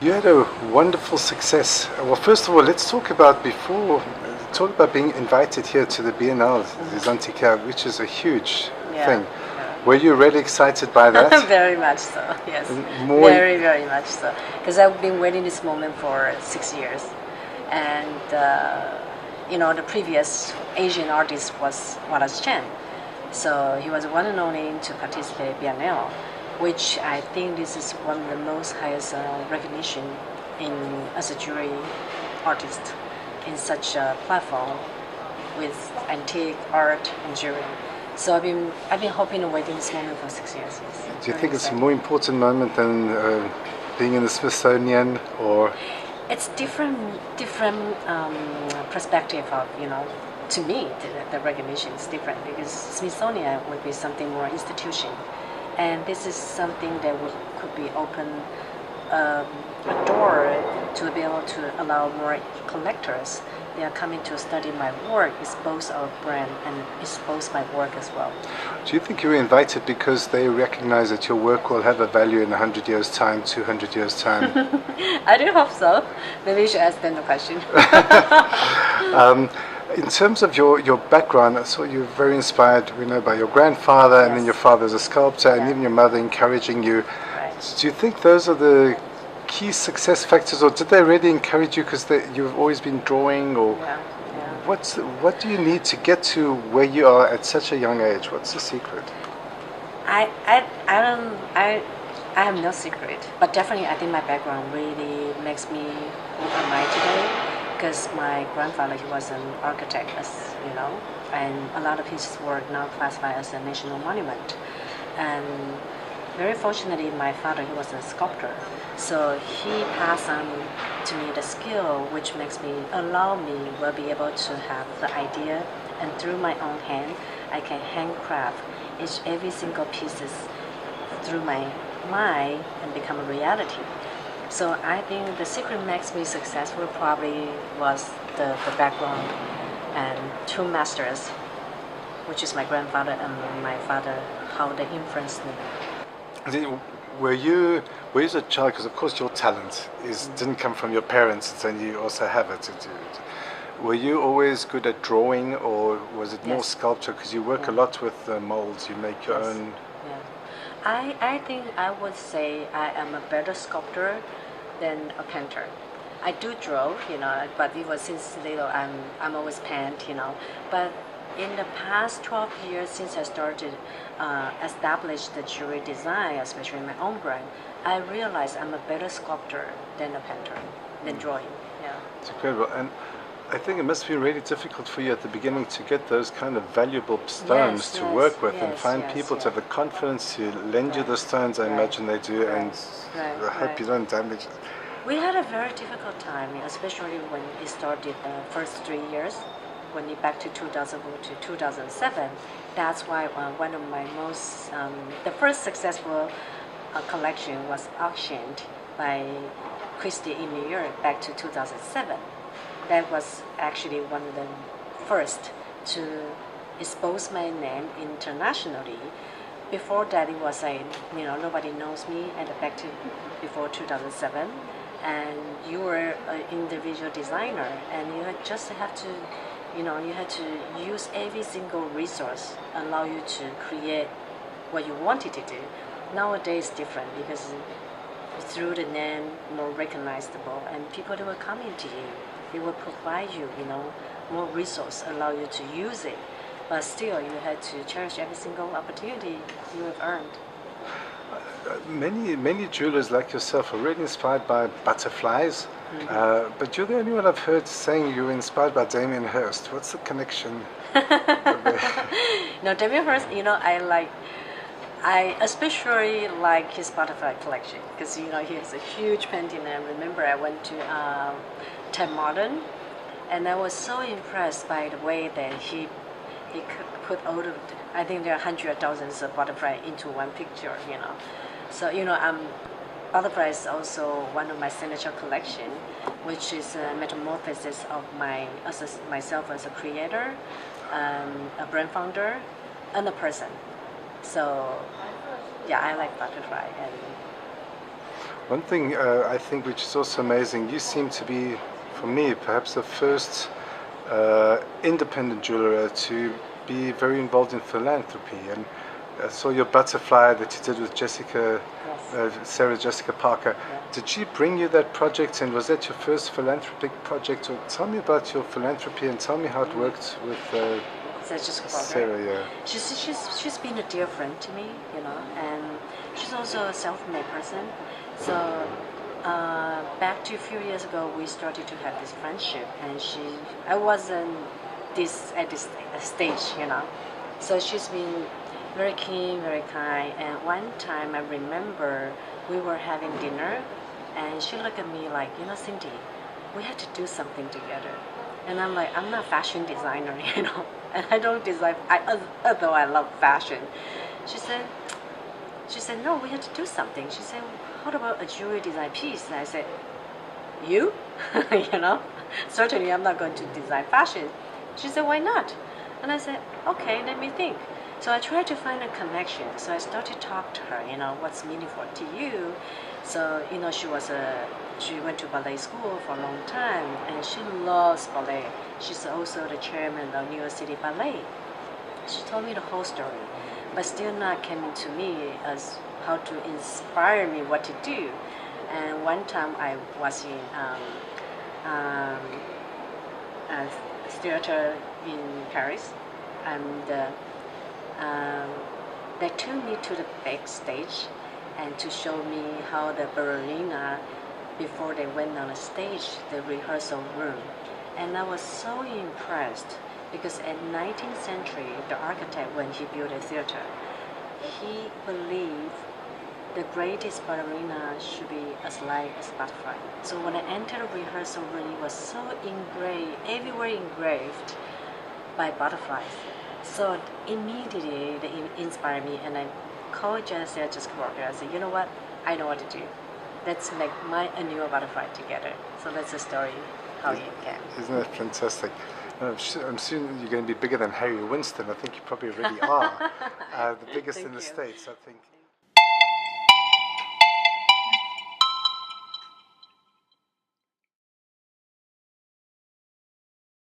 You had a wonderful success. Well, first of all, let's talk about being invited here to the Biennale, the Antiquaires, which is a huge thing. Yeah. Were you really excited by that? Very much so, yes. More, Very, very much so. Because I've been waiting this moment for 6 years. And, the previous Asian artist was Wallace Chen. So he was one and only to participate Biennale, which I think this is one of the most highest recognition in as a jury artist in such a platform with antique art and jewelry. So I've been hoping and waiting this moment for 6 years. Yes. do you think it's a more important moment than being in the Smithsonian, or? It's different perspective of to me the recognition is different because Smithsonian would be something more institution, and this is something that could be open a door to be able to allow more collectors. They are coming to study my work, expose our brand, and expose my work as well. Do you think you were invited because they recognize that your work will have a value in 100 years' time, 200 years' time? I do hope so. Maybe you should ask them the question. In terms of your background, I saw you very inspired, by your grandfather, and then your father as a sculptor, and even your mother encouraging you. Right. Do you think those are the key success factors, or did they really encourage you because you've always been drawing, or what do you need to get to where you are at such a young age? What's the secret? I have no secret, but definitely I think my background really makes me who am I today. Because my grandfather, he was an architect, as you know, and a lot of his work now classified as a national monument. And very fortunately, my father, he was a sculptor, so he passed on to me the skill, which will be able to have the idea, and through my own hand, I can handcraft every single pieces through my mind and become a reality. So I think the secret makes me successful probably was the background and two masters, which is my grandfather and my father, how they influenced me. Were you as a child, because of course your talent didn't come from your parents, and you also have it. Were you always good at drawing, or was it more sculpture? Because you work a lot with molds, you make your own. Yeah. I think I would say I am a better sculptor than a painter. I do draw, but it was since little I'm always paint, But in the past 12 years since I started establish the jewelry design, especially my own brand, I realized I'm a better sculptor than a painter, than drawing. Yeah. It's incredible. And I think it must be really difficult for you at the beginning to get those kind of valuable stones to work with and find people to have the confidence to lend you the stones. I imagine they do, and I hope you don't damage it. We had a very difficult time, especially when it started the first 3 years, when it back to 2000 to 2007. That's why one of my most, the first successful collection was auctioned by Christie in New York back to 2007. That was actually one of the first to expose my name internationally. Before that, it was nobody knows me, and back to before 2007. And you were an individual designer, and you just have to, you had to use every single resource allow you to create what you wanted to do. Nowadays, it's different because through the name, more recognizable, and people that will come into you, they will provide you, more resource, allow you to use it. But still, you had to cherish every single opportunity you have earned. Many jewelers like yourself are really inspired by butterflies, but you're the only one I've heard saying you were inspired by Damien Hirst. What's the connection? No, Damien Hirst, I especially like his butterfly collection because he has a huge painting. And I remember I went to Ted Modern, and I was so impressed by the way that he could put I think there are hundreds of thousands of butterfly into one picture. So butterfly is also one of my signature collection, which is a metamorphosis of myself as a creator, a brand founder, and a person. So, yeah, I like butterfly. And One thing I think which is also amazing, you seem to be, for me, perhaps the first independent jeweler to be very involved in philanthropy. And I saw your butterfly that you did with Jessica, Yes. Sarah Jessica Parker. Yeah. Did she bring you that project, and was that your first philanthropic project? Or tell me about your philanthropy and tell me how it worked with So it's just Sarah. Yeah. She's been a dear friend to me, you know, and she's also a self-made person. So back to a few years ago, we started to have this friendship, and I wasn't at this stage, you know. So she's been very keen, very kind. And one time I remember we were having dinner, and she looked at me like, you know, Cindy, we had to do something together. And I'm like, I'm not a fashion designer, you know, and I don't design. Although I love fashion, she said, no, we had to do something. She said, what about a jewelry design piece? And I said, you, you know, certainly I'm not going to design fashion. She said, why not? And I said, okay, let me think. So I tried to find a connection. So I started to talk to her, you know, what's meaningful to you. So, you know, she went to ballet school for a long time, and she loves ballet. She's also the chairman of New York City Ballet. She told me the whole story, but still not coming to me as how to inspire me what to do. And one time I was in a theater in Paris, and they took me to the backstage and to show me how the ballerina, before they went on the stage, the rehearsal room. And I was so impressed because in 19th century, the architect, when he built a theater, he believed the greatest ballerina should be as light as butterfly. So when I entered the rehearsal room, it was so engraved, everywhere engraved by butterflies. So immediately they inspired me, and I called Jessica Parker. I said, you know what? I know what to do. Let's make my annual butterfly together. So that's the story how you can. Isn't that fantastic? I'm soon you're going to be bigger than Harry Winston. I think you probably already are. The biggest Thank in the you. States, I think.